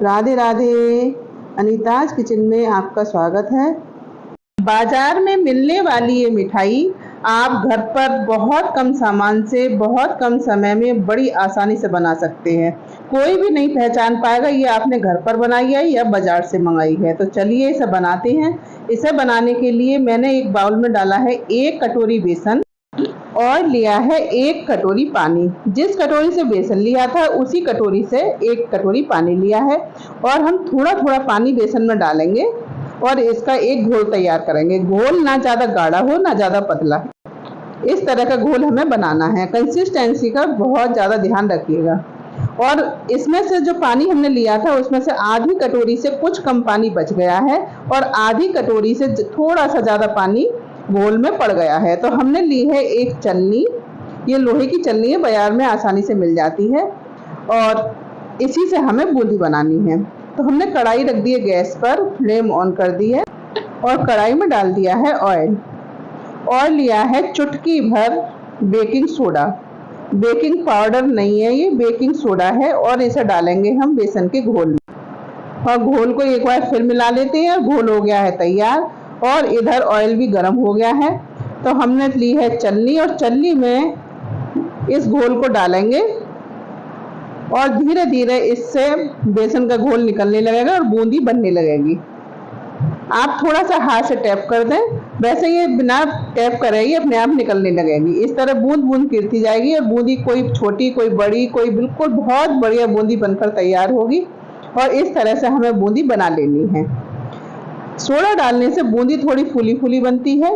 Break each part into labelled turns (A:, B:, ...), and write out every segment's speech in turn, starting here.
A: Radhe Radhe. अनीताज kitchen में आपका स्वागत है। बाजार में मिलने वाली ये मिठाई आप घर पर बहुत कम सामान से बहुत कम समय में बड़ी आसानी से बना सकते हैं। कोई भी नहीं पहचान पाएगा ये आपने घर पर बनाई है या बाजार से मंगाई है। तो चलिए इसे बनाते हैं। इसे बनाने के लिए मैंने एक बाउल में डाला है 1 कटोरी बेसन और लिया है 1 कटोरी पानी। जिस कटोरी से बेसन लिया था उसी कटोरी से 1 कटोरी पानी लिया है और हम थोड़ा थोड़ा पानी बेसन में डालेंगे और इसका एक घोल तैयार करेंगे। घोल ना ज़्यादा गाढ़ा हो ना ज़्यादा पतला, इस तरह का घोल हमें बनाना है। कंसिस्टेंसी का बहुत ज़्यादा ध्यान रखिएगा। और इसमें से जो पानी हमने लिया था उसमें से आधी कटोरी से कुछ कम पानी बच गया है और आधी कटोरी से थोड़ा सा ज़्यादा पानी घोल में पड़ गया है। तो हमने ली है एक छलनी, ये लोहे की छलनी है, बाजार में आसानी से मिल जाती है और इसी से हमें बूंदी बनानी है। तो हमने कढ़ाई रख दी है गैस पर, फ्लेम ऑन कर दी है और कढ़ाई में डाल दिया है ऑयल और लिया है चुटकी भर बेकिंग सोडा। बेकिंग पाउडर नहीं है, ये बेकिंग सोडा है और इसे डालेंगे हम बेसन के घोल में और घोल को एक बार फिर मिला लेते हैं। घोल हो गया है तैयार और इधर ऑयल भी गर्म हो गया है। तो हमने ली है छलनी और छलनी में इस घोल को डालेंगे और धीरे धीरे इससे बेसन का घोल निकलने लगेगा और बूंदी बनने लगेगी। आप थोड़ा सा हाथ से टैप कर दें, वैसे ये बिना टैप करे ही अपने आप निकलने लगेगी। इस तरह बूंद बूंद गिरती जाएगी और बूंदी कोई छोटी कोई बड़ी कोई बिल्कुल बहुत बढ़िया बूंदी बनकर तैयार होगी और इस तरह से हमें बूंदी बना लेनी है। सोडा डालने से बूंदी थोड़ी फूली फूली बनती है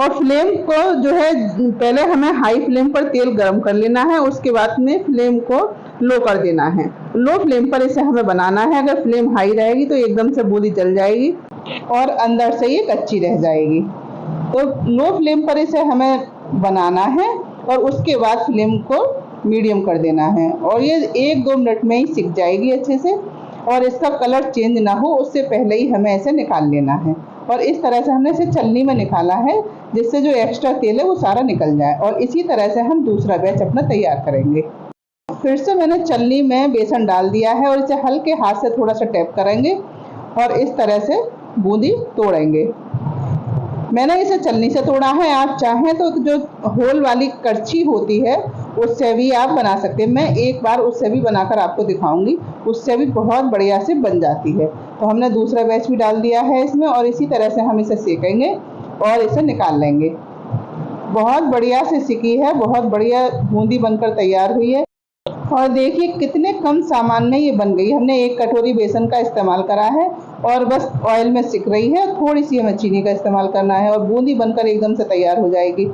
A: और फ्लेम को जो है पहले हमें हाई फ्लेम पर तेल गरम कर लेना है, उसके बाद में फ्लेम को लो कर देना है। लो फ्लेम पर इसे हमें बनाना है। अगर फ्लेम हाई रहेगी तो एकदम से बूंदी जल जाएगी और अंदर से ये कच्ची रह जाएगी। तो लो फ्लेम पर इसे हमें बनाना है और उसके बाद फ्लेम को मीडियम कर देना है और ये 1-2 मिनट में ही सिक जाएगी अच्छे से और इसका कलर चेंज ना हो उससे पहले ही हमें इसे निकाल लेना है। और इस तरह से हमने इसे छलनी में निकाला है जिससे जो एक्स्ट्रा तेल है वो सारा निकल जाए और इसी तरह से हम दूसरा बैच अपना तैयार करेंगे। फिर से मैंने छलनी में बेसन डाल दिया है और इसे हल्के हाथ से थोड़ा सा टैप करेंगे और इस तरह से बूंदी तोड़ेंगे। मैंने इसे छलनी से तोड़ा है, आप चाहें तो जो होल वाली करछी होती है उससे भी आप बना सकते हैं। मैं एक बार उससे भी बनाकर आपको दिखाऊंगी, उससे भी बहुत बढ़िया से बन जाती है। तो हमने दूसरा बैच भी डाल दिया है इसमें और इसी तरह से हम इसे सेकेंगे और इसे निकाल लेंगे। बहुत बढ़िया से सिकी है, बहुत बढ़िया बूंदी बनकर तैयार हुई है और देखिए कितने कम सामान में ये बन गई। हमने 1 कटोरी बेसन का इस्तेमाल करा है और बस ऑयल में सिक रही है। थोड़ी सी हमें चीनी का इस्तेमाल करना है और बूंदी बनकर एकदम से तैयार हो जाएगी।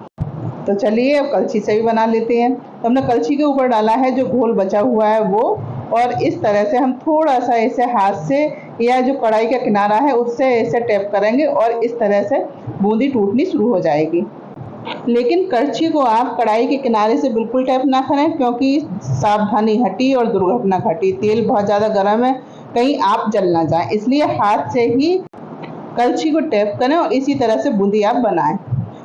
A: तो चलिए अब कलछी से भी बना लेते हैं। तो हमने कलछी के ऊपर डाला है जो घोल बचा हुआ है वो और इस तरह से हम थोड़ा सा इसे हाथ से या जो कढ़ाई का किनारा है उससे इसे टैप करेंगे और इस तरह से बूंदी टूटनी शुरू हो जाएगी। लेकिन करछी को आप कढ़ाई के किनारे से बिल्कुल टैप ना करें क्योंकि सावधानी हटी और दुर्घटना घटी। तेल बहुत ज़्यादा गर्म है, कहीं आप जल ना जाएं, इसलिए हाथ से ही कलछी को टैप करें और इसी तरह से बूंदी आप बनाएं।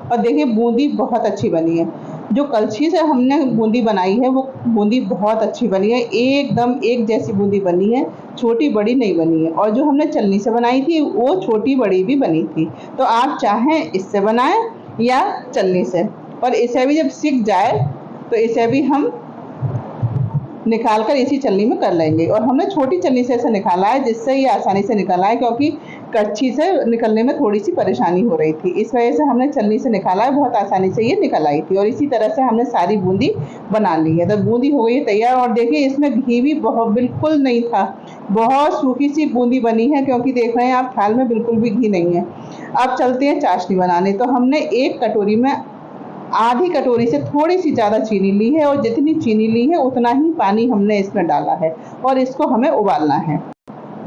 A: और देखिए बूंदी बहुत अच्छी बनी है। जो कलछी से हमने बूंदी बनाई है वो बूंदी बहुत अच्छी बनी है, एकदम एक जैसी बूंदी बनी है, छोटी बड़ी नहीं बनी है। और जो हमने छलनी से बनाई थी वो छोटी बड़ी भी बनी थी। तो आप चाहें इससे बनाएं या छलनी से। और इसे भी जब सिक जाए तो इसे भी हम निकाल कर इसी छलनी में कर लेंगे। और हमने छोटी छलनी से इसे निकाला है जिससे ये आसानी से निकला है क्योंकि कच्ची से निकलने में थोड़ी सी परेशानी हो रही थी, इस वजह से हमने छलनी से निकाला है। बहुत आसानी से ये निकल आई थी और इसी तरह से हमने सारी बूंदी बना ली है। तो बूंदी हो गई है तैयार और देखिए इसमें घी भी बहुत बिल्कुल नहीं था, बहुत सूखी सी बूंदी बनी है क्योंकि देख रहे हैं आप थाल में बिल्कुल भी घी नहीं है। अब चलते हैं चाशनी बनाने। तो हमने 1 कटोरी में आधी कटोरी से थोड़ी सी ज़्यादा चीनी ली है और जितनी चीनी ली है उतना ही पानी हमने इसमें डाला है और इसको हमें उबालना है।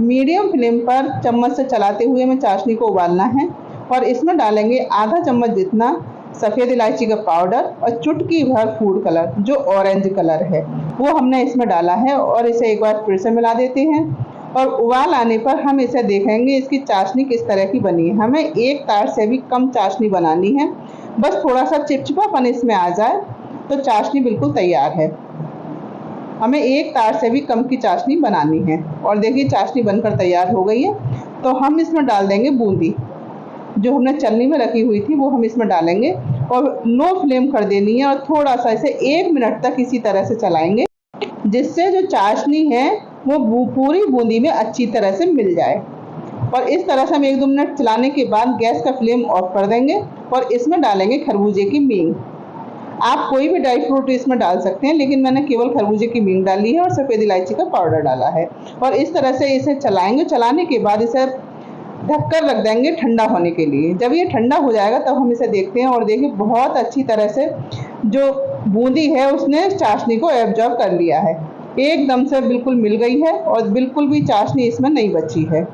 A: मीडियम फ्लेम पर चम्मच से चलाते हुए हमें चाशनी को उबालना है और इसमें डालेंगे आधा चम्मच जितना सफ़ेद इलायची का पाउडर और चुटकी भर फूड कलर जो ऑरेंज कलर है वो हमने इसमें डाला है और इसे एक बार फिर से मिला देते हैं। और उबाल आने पर हम इसे देखेंगे इसकी चाशनी किस तरह की बनी है। हमें 1 तार से भी कम चाशनी बनानी है, बस थोड़ा सा चिपचिपापन इसमें आ जाए तो चाशनी बिल्कुल तैयार है। हमें 1 तार से भी कम की चाशनी बनानी है। और देखिए चाशनी बनकर तैयार हो गई है। तो हम इसमें डाल देंगे बूंदी, जो हमने छलनी में रखी हुई थी वो हम इसमें डालेंगे और लो फ्लेम कर देनी है और थोड़ा सा इसे 1 मिनट तक इसी तरह से चलाएंगे, जिससे जो चाशनी है वो पूरी बूंदी में अच्छी तरह से मिल जाए। और इस तरह से हम 1-2 मिनट चलाने के बाद गैस का फ्लेम ऑफ कर देंगे और इसमें डालेंगे खरबूजे की मींग। आप कोई भी ड्राई फ्रूट इसमें डाल सकते हैं, लेकिन मैंने केवल खरबूजे की मींग डाली है और सफ़ेद इलायची का पाउडर डाला है। और इस तरह से इसे चलाएंगे। चलाने के बाद इसे ढककर रख देंगे ठंडा होने के लिए। जब ये ठंडा हो जाएगा तब हम इसे देखते हैं और देखिए बहुत अच्छी तरह से जो बूंदी है उसने चाशनी को एब्जॉर्ब कर लिया है, एकदम से बिल्कुल मिल गई है और बिल्कुल भी चाशनी इसमें नहीं बची है।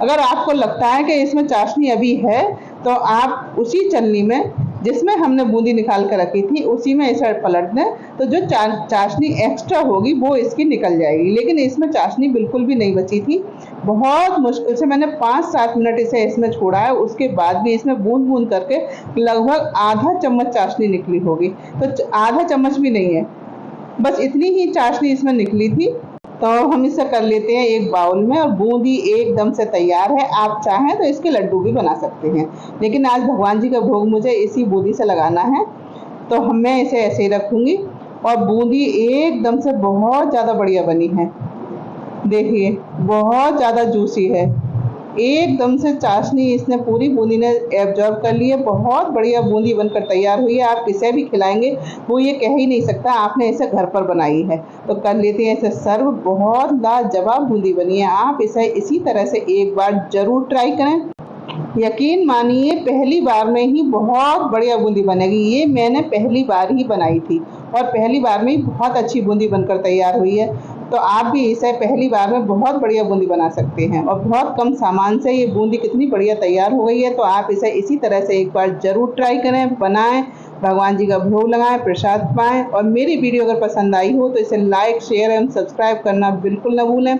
A: अगर आपको लगता है कि इसमें चाशनी अभी है तो आप उसी छलनी में जिसमें हमने बूंदी निकाल कर रखी थी उसी में इसे पलट दें, तो जो चाशनी एक्स्ट्रा होगी वो इसकी निकल जाएगी। लेकिन इसमें चाशनी बिल्कुल भी नहीं बची थी। बहुत मुश्किल से मैंने 5-7 मिनट इसे इसमें छोड़ा है, उसके बाद भी इसमें बूंद बूंद करके लगभग आधा चम्मच चाशनी निकली होगी। तो आधा चम्मच भी नहीं है, बस इतनी ही चाशनी इसमें निकली थी। तो हम इसे कर लेते हैं एक बाउल में और बूंदी एकदम से तैयार है। आप चाहें तो इसके लड्डू भी बना सकते हैं, लेकिन आज भगवान जी का भोग मुझे इसी बूंदी से लगाना है, तो मैं इसे ऐसे ही रखूँगी। और बूंदी एकदम से बहुत ज़्यादा बढ़िया बनी है। देखिए बहुत ज़्यादा जूसी है, एकदम से चाशनी इसने पूरी बूंदी ने एब्जॉर्ब कर ली है। बहुत बढ़िया बूंदी बनकर तैयार हुई है। आप किसे भी खिलाएंगे वो ये कह ही नहीं सकता आपने इसे घर पर बनाई है। तो कर लेते हैं इसे सर्व। बहुत लाजवाब बूंदी बनी है। आप इसे इसी तरह से एक बार ज़रूर ट्राई करें। यकीन मानिए पहली बार में ही बहुत बढ़िया बूंदी बनेगी। ये मैंने पहली बार ही बनाई थी और पहली बार में ही बहुत अच्छी बूंदी बनकर तैयार हुई है। तो आप भी इसे पहली बार में बहुत बढ़िया बूंदी बना सकते हैं और बहुत कम सामान से ये बूंदी कितनी बढ़िया तैयार हो गई है। तो आप इसे इसी तरह से एक बार ज़रूर ट्राई करें, बनाएं, भगवान जी का भोग लगाएं, प्रसाद पाएं। और मेरी वीडियो अगर पसंद आई हो तो इसे लाइक, शेयर एवं सब्सक्राइब करना बिल्कुल न भूलें।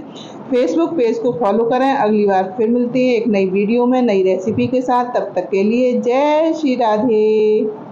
A: फेसबुक पेज को फॉलो करें। अगली बार फिर मिलते हैं एक नई वीडियो में नई रेसिपी के साथ। तब तक के लिए जय श्री राधे।